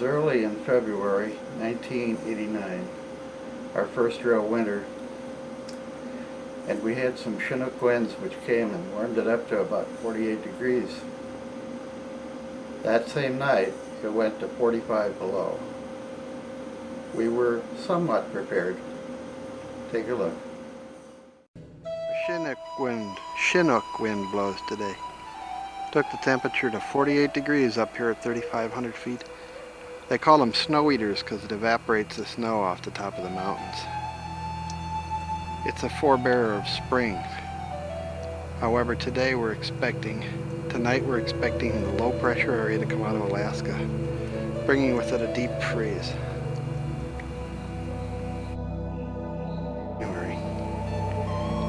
was early in February 1989, our first real winter, and we had some Chinook winds which came and warmed it up to about 48 degrees. That same night, it went to 45 below. We were somewhat prepared. Take a look. A Chinook wind blows today. Took the temperature to 48 degrees up here at 3,500 feet. They call them snow eaters because it evaporates the snow off the top of the mountains. It's a forebearer of spring. However, tonight we're expecting the low pressure area to come out of Alaska, bringing with it a deep freeze.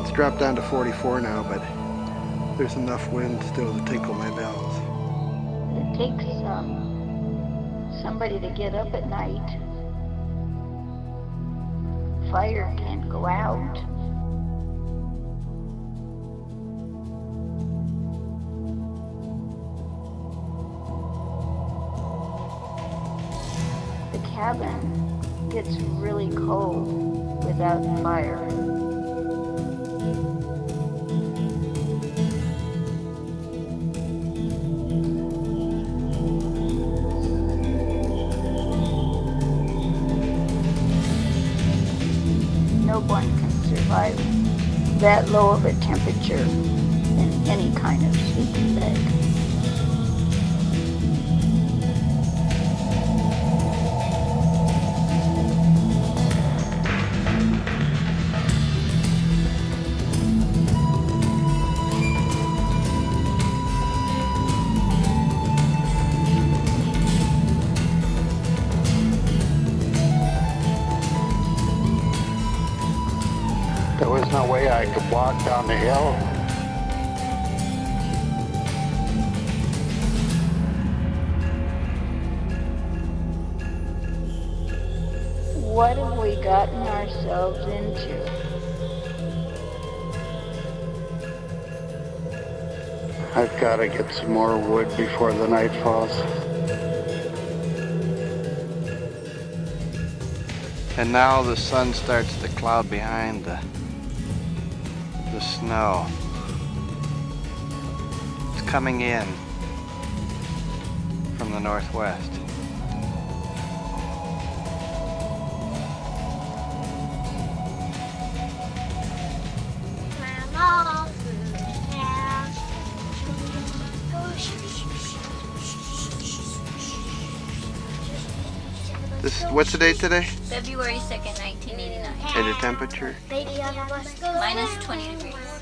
It's dropped down to 44 now, but there's enough wind still to tinkle my bells. It takes somebody to get up at night. Fire can't go out. The cabin gets really cold without fire. No one can survive that low of a temperature in any kind of sleeping bag. There was no way I could walk down the hill. What have we gotten ourselves into? I've got to get some more wood before the night falls. And now the sun starts to cloud behind the snow. It's coming in from the northwest. What's the date today? February 2nd, 1989. And the temperature? Minus 20 degrees.